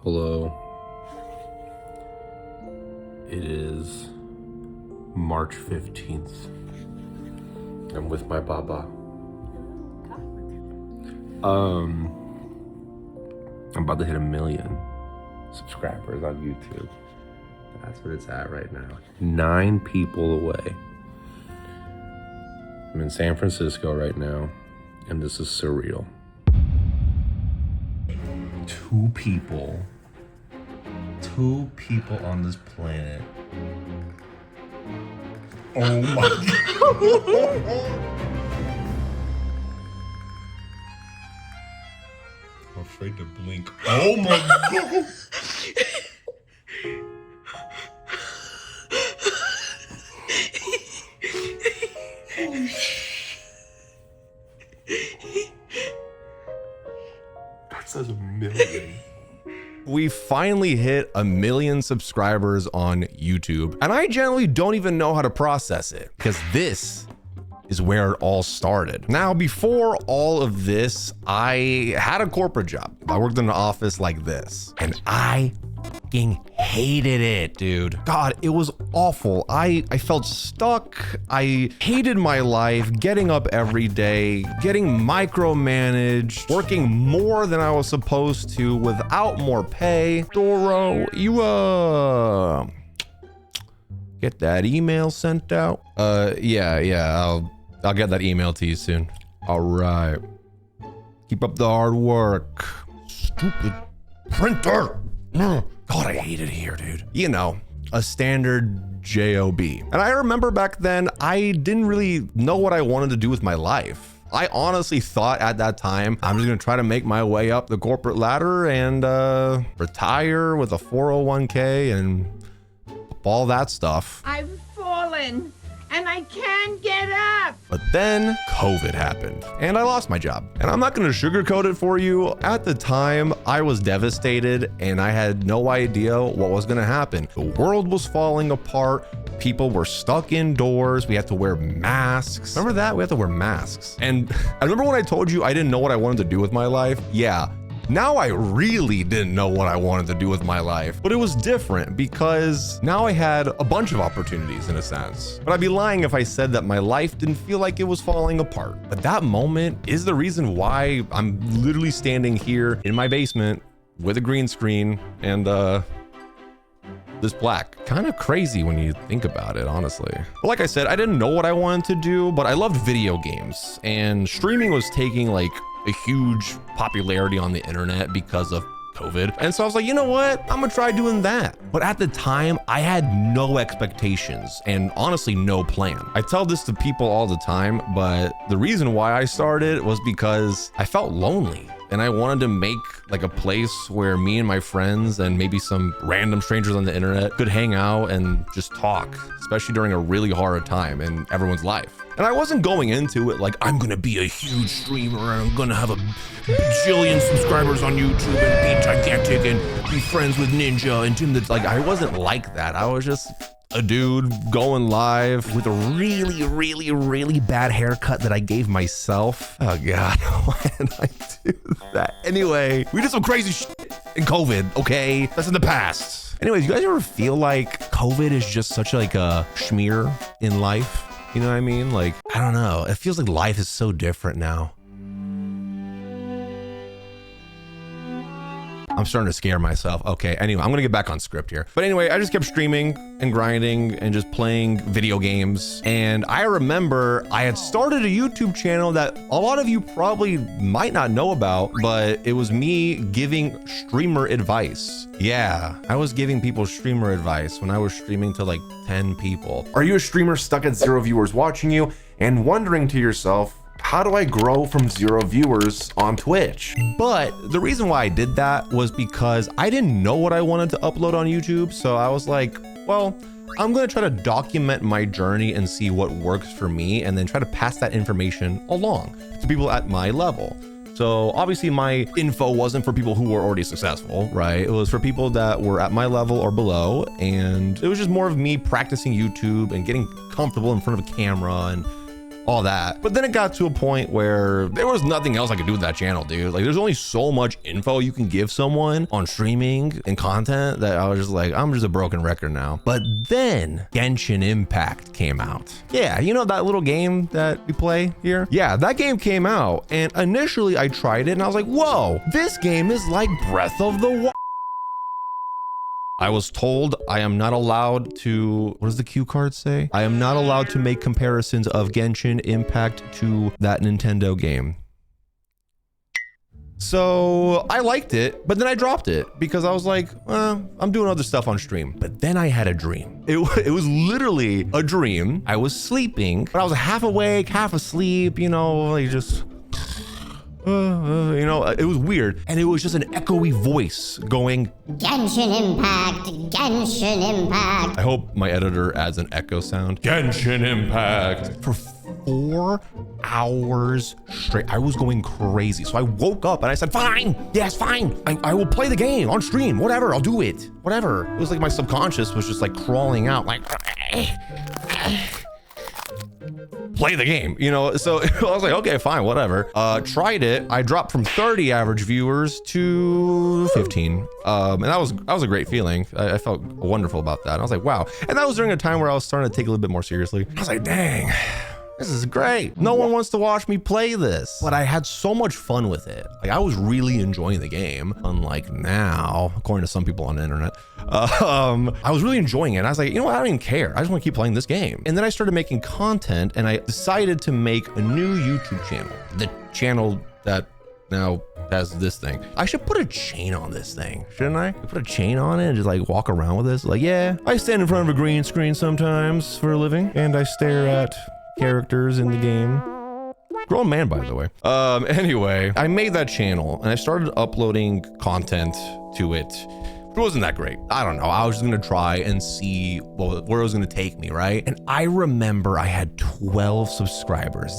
Hello. It is March 15th. I'm with my baba. I'm about to hit 1 million subscribers on YouTube. That's what it's at right now. 9 people away. I'm in San Francisco right now, and this is surreal. 2 people on this planet. Oh my God. I'm afraid to blink. Oh my God. Holy shit. That says 1 million. We finally hit 1 million subscribers on YouTube, and I generally don't even know how to process it because this is where it all started. Now, before all of this, I had a corporate job. I worked in an office like this, and I fucking hated it, dude. God, it was awful. I felt stuck. I hated my life, getting up every day, getting micromanaged, working more than I was supposed to without more pay. Doro, you get that email sent out? Yeah, I'll get that email to you soon. All right. Keep up the hard work. Stupid printer. God, I hate it here, dude. You know, a standard job. And I remember back then, I didn't really know what I wanted to do with my life. I honestly thought at that time, I'm just gonna try to make my way up the corporate ladder and retire with a 401k and all that stuff. I've fallen and I can't get up. But then COVID happened and I lost my job. And I'm not gonna sugarcoat it for you. At the time, I was devastated and I had no idea what was gonna happen. The world was falling apart. People were stuck indoors. We had to wear masks. Remember that? We had to wear masks. And I remember when I told you I didn't know what I wanted to do with my life? Yeah. Now I really didn't know what I wanted to do with my life, but it was different because now I had a bunch of opportunities in a sense. But I'd be lying if I said that my life didn't feel like it was falling apart. But that moment is the reason why I'm literally standing here in my basement with a green screen and this black. Kind of crazy when you think about it, honestly. But like I said, I didn't know what I wanted to do, but I loved video games and streaming was taking like a huge popularity on the internet because of COVID. And so I was like, you know what? I'm gonna try doing that. But at the time, I had no expectations and honestly, no plan. I tell this to people all the time, but the reason why I started was because I felt lonely. And I wanted to make like a place where me and my friends and maybe some random strangers on the internet could hang out and just talk, especially during a really hard time in everyone's life. And I wasn't going into it like, I'm gonna be a huge streamer and I'm gonna have a bajillion subscribers on YouTube and be gigantic and be friends with Ninja and do the, like, I wasn't like that. I was just a dude going live with a really bad haircut that I gave myself. Oh God, why did I do that? Anyway, we did some crazy shit in COVID, okay? That's in the past. Anyways, you guys ever feel like COVID is just such like a schmear in life? You know what I mean? Like, I don't know. It feels like life is so different now. I'm starting to scare myself. Okay, anyway, I'm gonna get back on script here. But anyway, I just kept streaming and grinding and just playing video games. And I remember I had started a YouTube channel that a lot of you probably might not know about, but it was me giving streamer advice. Yeah, I was giving people streamer advice when I was streaming to like 10 people. Are you a streamer stuck at 0 viewers watching you and wondering to yourself, how do I grow from 0 viewers on Twitch? But the reason why I did that was because I didn't know what I wanted to upload on YouTube. So I was like, well, I'm gonna try to document my journey and see what works for me and then try to pass that information along to people at my level. So obviously my info wasn't for people who were already successful, right? It was for people that were at my level or below. And it was just more of me practicing YouTube and getting comfortable in front of a camera and all that. But then it got to a point where there was nothing else I could do with that channel, dude. Like there's only so much info you can give someone on streaming and content that I was just like, I'm just a broken record now. But then Genshin Impact came out. Yeah, you know that little game that we play here? Yeah, that game came out, and initially I tried it and I was like, whoa, this game is like Breath of the Wild. I was told I am not allowed to, what does the cue card say? I am not allowed to make comparisons of Genshin Impact to that Nintendo game. So I liked it, but then I dropped it because I was like, I'm doing other stuff on stream. But then I had a dream. It was literally a dream. I was sleeping, but I was half awake, half asleep, you know, like just, you know, it was weird. And it was just an echoey voice going, Genshin Impact, Genshin Impact. I hope my editor adds an echo sound. Genshin Impact. For 4 hours straight. I was going crazy. So I woke up and I said, fine, yes, fine. I will play the game on stream, whatever, I'll do it, whatever. It was like my subconscious was just like crawling out like, play the game, you know? So I was like, okay, fine, whatever. Tried it. I dropped from 30 average viewers to 15. And that was a great feeling. I felt wonderful about that. And I was like, wow. And that was during a time where I was starting to take it a little bit more seriously. I was like, dang, this is great. No one wants to watch me play this. But I had so much fun with it. Like I was really enjoying the game. Unlike now, according to some people on the internet. I was really enjoying it. And I was like, you know what? I don't even care. I just want to keep playing this game. And then I started making content and I decided to make a new YouTube channel. The channel that now has this thing. I should put a chain on this thing, shouldn't I? Put a chain on it and just like walk around with this. Like, yeah, I stand in front of a green screen sometimes for a living and I stare at characters in the game. Grown man, by the way. Anyway, I made that channel and I started uploading content to it. It wasn't that great. I don't know. I was just gonna try and see where it was gonna take me, right? And I remember I had 12 subscribers.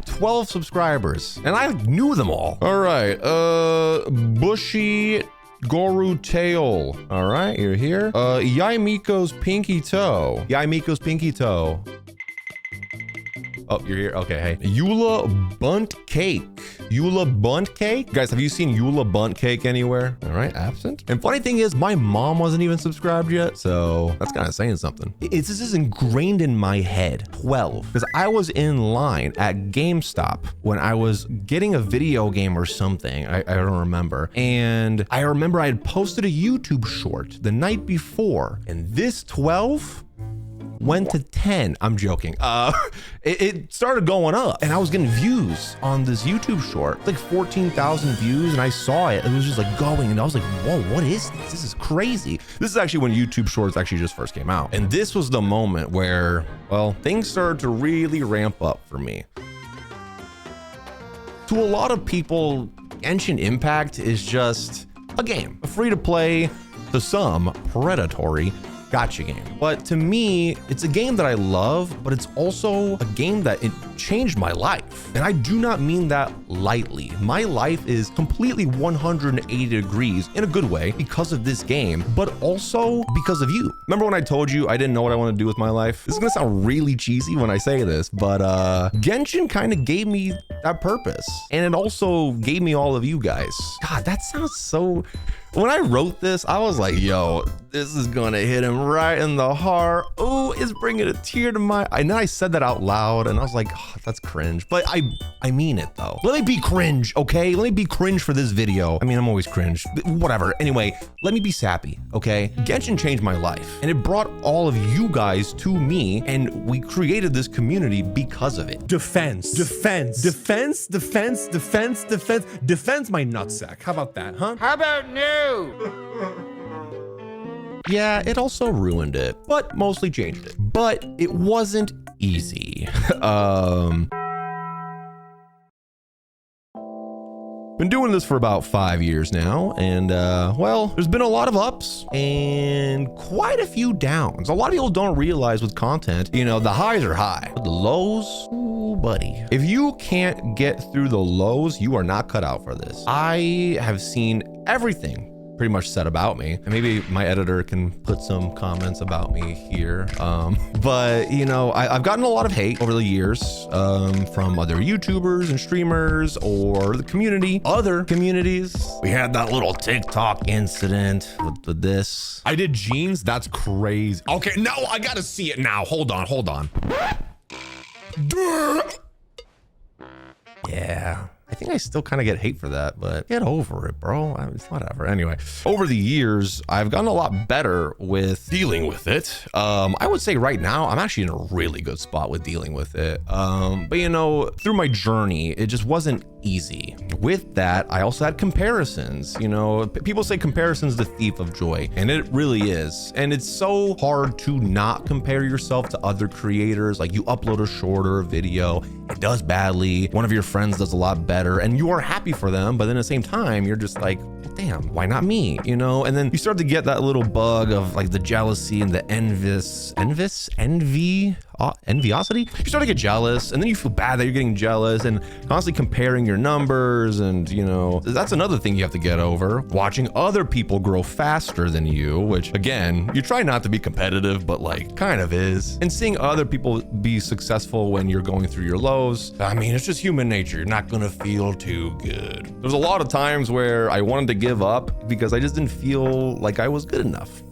12 subscribers. And I knew them all. All right, Bushy Goru Tail. All right, you're here. Yaimiko's Pinky Toe. Yaimiko's Pinky Toe. Oh, you're here. Okay, hey. Eula Bunt Cake. Eula Bunt Cake? Guys, have you seen Eula Bunt Cake anywhere? All right, absent. And funny thing is, my mom wasn't even subscribed yet, so that's kind of saying something. This is ingrained in my head. 12. Because I was in line at GameStop when I was getting a video game or something. I don't remember. And I remember I had posted a YouTube short the night before, and this 12 went to 10. I'm joking. It started going up and I was getting views on this YouTube short, like 14,000 views, and I saw it. It was just like going and I was like, whoa, what is this? This is crazy. This is actually when YouTube shorts actually just first came out. And this was the moment where, well, things started to really ramp up for me. To a lot of people, Genshin Impact is just a game, a free to play, to some predatory gotcha game. But to me, it's a game that I love, but it's also a game that it changed my life. And I do not mean that lightly. My life is completely 180 degrees in a good way because of this game, but also because of you. Remember when I told you I didn't know what I want to do with my life? This is gonna sound really cheesy when I say this, but Genshin kind of gave me that purpose. And it also gave me all of you guys. God, that sounds so... When I wrote this, I was like, yo, this is gonna hit him right in the heart. Oh, it's bringing a tear to my eye. And then I said that out loud and I was like, oh, that's cringe. But I mean it though. Let me be cringe, okay? Let me be cringe for this video. I mean, I'm always cringe, whatever. Anyway, let me be sappy, okay? Genshin changed my life and it brought all of you guys to me and we created this community because of it. Defense my nutsack. How about that, huh? How about new? Yeah, it also ruined it, but mostly changed it. But it wasn't easy. Been doing this for about 5 years now, and well, there's been a lot of ups and quite a few downs. A lot of people don't realize with content, you know, the highs are high, but the lows, ooh, buddy. If you can't get through the lows, you are not cut out for this. I have seen everything pretty much said about me. And maybe my editor can put some comments about me here. But you know, I've gotten a lot of hate over the years from other YouTubers and streamers or the community, other communities. We had that little TikTok incident with this. I did jeans. That's crazy. Okay, no, I gotta see it now. Hold on. Yeah, I think I still kind of get hate for that, but get over it, bro. It's whatever. Anyway, over the years, I've gotten a lot better with dealing with it. I would say right now, I'm actually in a really good spot with dealing with it. But you know, through my journey, it just wasn't easy. With that, I also had comparisons. You know, people say comparison's the thief of joy, and it really is. And it's so hard to not compare yourself to other creators. Like, you upload a shorter video, it does badly, one of your friends does a lot better, and you are happy for them, but then at the same time, you're just like, damn, why not me? You know? And then you start to get that little bug of like the jealousy and the enviosity. You start to get jealous, and then you feel bad that you're getting jealous and constantly comparing your numbers. And you know, that's another thing you have to get over. Watching other people grow faster than you, which again, you try not to be competitive, but like kind of is. And seeing other people be successful when you're going through your lows, I mean, it's just human nature. You're not gonna feel too good. There's a lot of times where I wanted to give up because I just didn't feel like I was good enough,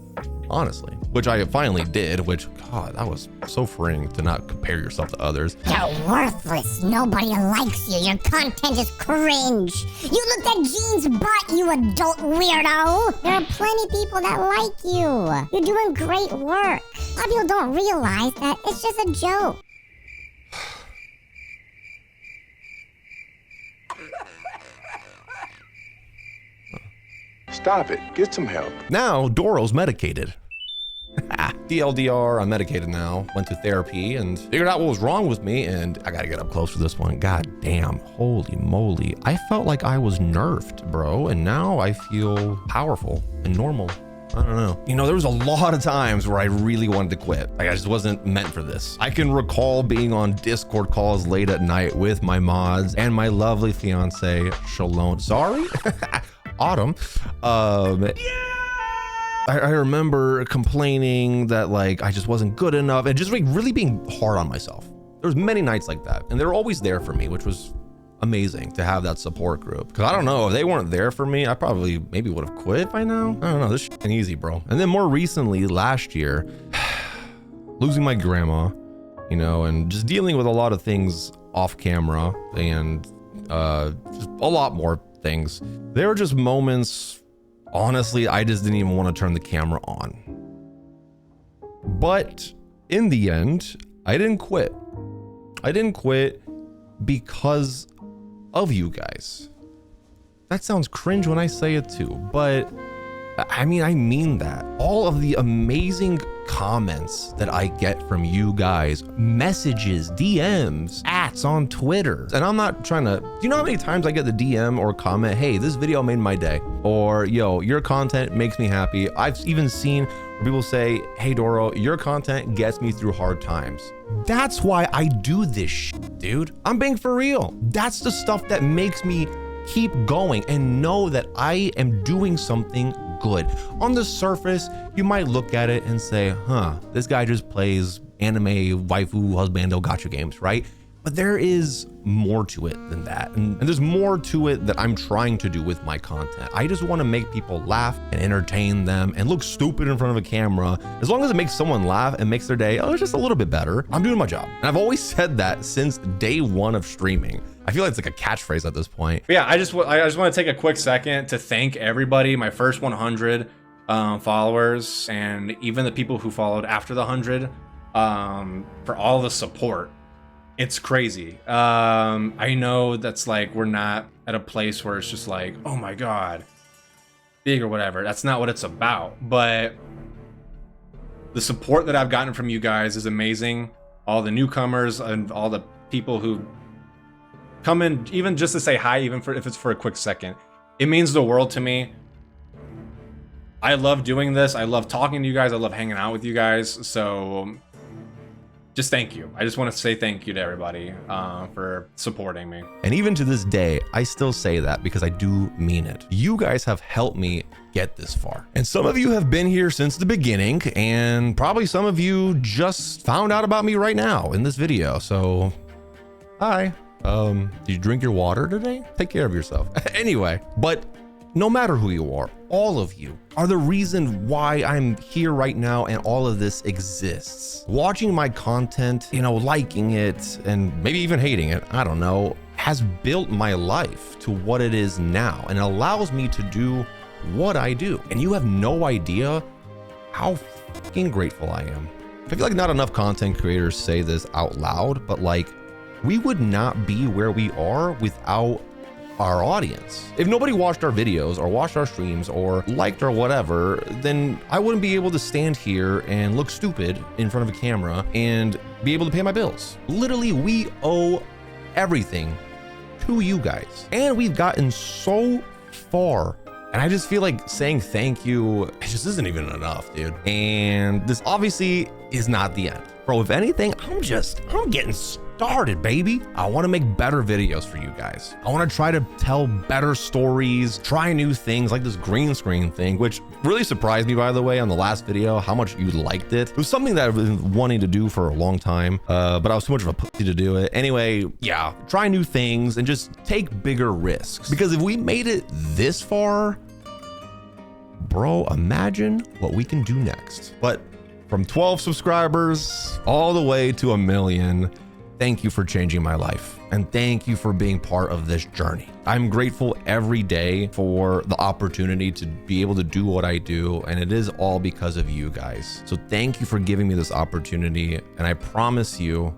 honestly, which I finally did, which, God, that was so freeing to not compare yourself to others. You're worthless. Nobody likes you. Your content is cringe. You looked at Jean's butt, you adult weirdo. There are plenty of people that like you. You're doing great work. A lot of people don't realize that it's just a joke. Stop it. Get some help. Now, Doro's medicated. DLDR, I'm medicated now. Went to therapy and figured out what was wrong with me, and I gotta get up close for this one. God damn, holy moly. I felt like I was nerfed, bro, and now I feel powerful and normal. I don't know. You know, there was a lot of times where I really wanted to quit. Like, I just wasn't meant for this. I can recall being on Discord calls late at night with my mods and my lovely fiance, Shalom. Sorry? Autumn. I remember complaining that like I just wasn't good enough and just like really being hard on myself. There was many nights like that, and they were always there for me, which was amazing to have that support group. Because I don't know, if they weren't there for me, I probably maybe would have quit by now. I don't know, this shit ain't easy, bro. And then more recently, last year, losing my grandma, you know, and just dealing with a lot of things off camera and just a lot more things. There were just moments, honestly, I just didn't even want to turn the camera on. But in the end, I didn't quit. I didn't quit because of you guys. That sounds cringe when I say it too, but I mean that. All of the amazing comments that I get from you guys, messages, DMs, ats on Twitter. And I'm not trying to, do you know how many times I get the DM or comment, hey, this video made my day, or yo, your content makes me happy. I've even seen where people say, hey Doro, your content gets me through hard times. That's why I do this shit, dude. I'm being for real. That's the stuff that makes me keep going and know that I am doing something good. On the surface, you might look at it and say, huh, this guy just plays anime, waifu, husbando, gacha games, right? But there is more to it than that. And there's more to it that I'm trying to do with my content. I just want to make people laugh and entertain them and look stupid in front of a camera. As long as it makes someone laugh and makes their day, oh, just a little bit better, I'm doing my job. And I've always said that since day one of streaming. I feel like it's like a catchphrase at this point. But yeah, I just want to take a quick second to thank everybody, my first 100 followers, and even the people who followed after the 100, for all the support. It's crazy. I know that's like, we're not at a place where it's just like, oh my God, big or whatever. That's not what it's about. But the support that I've gotten from you guys is amazing. All the newcomers and all the people who come in, even just to say hi, even if it's for a quick second, it means the world to me. I love doing this. I love talking to you guys. I love hanging out with you guys. So just thank you. I just want to say thank you to everybody for supporting me. And even to this day, I still say that because I do mean it. You guys have helped me get this far. And some of you have been here since the beginning, and probably some of you just found out about me right now in this video. So, hi. Did you drink your water today? Take care of yourself. Anyway, but no matter who you are, all of you are the reason why I'm here right now and all of this exists. Watching my content, liking it and maybe even hating it, I don't know, has built my life to what it is now and allows me to do what I do. And you have no idea how fucking grateful I am. I feel like not enough content creators say this out loud, but like, we would not be where we are without our audience. If nobody watched our videos or watched our streams or liked or whatever, then I wouldn't be able to stand here and look stupid in front of a camera and be able to pay my bills. Literally, we owe everything to you guys. And we've gotten so far. And I just feel like saying thank you, it just isn't even enough, dude. And this obviously is not the end. Bro, if anything, I'm getting started, baby. I want to make better videos for you guys. I want to try to tell better stories, try new things like this green screen thing, which really surprised me, by the way, on the last video, how much you liked it. It was something that I've been wanting to do for a long time, but I was too much of a pussy to do it. Anyway, yeah, try new things and just take bigger risks. Because if we made it this far, bro, imagine what we can do next. But from 12 subscribers all the way to 1 million, thank you for changing my life. And thank you for being part of this journey. I'm grateful every day for the opportunity to be able to do what I do. And it is all because of you guys. So thank you for giving me this opportunity. And I promise you,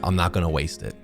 I'm not going to waste it.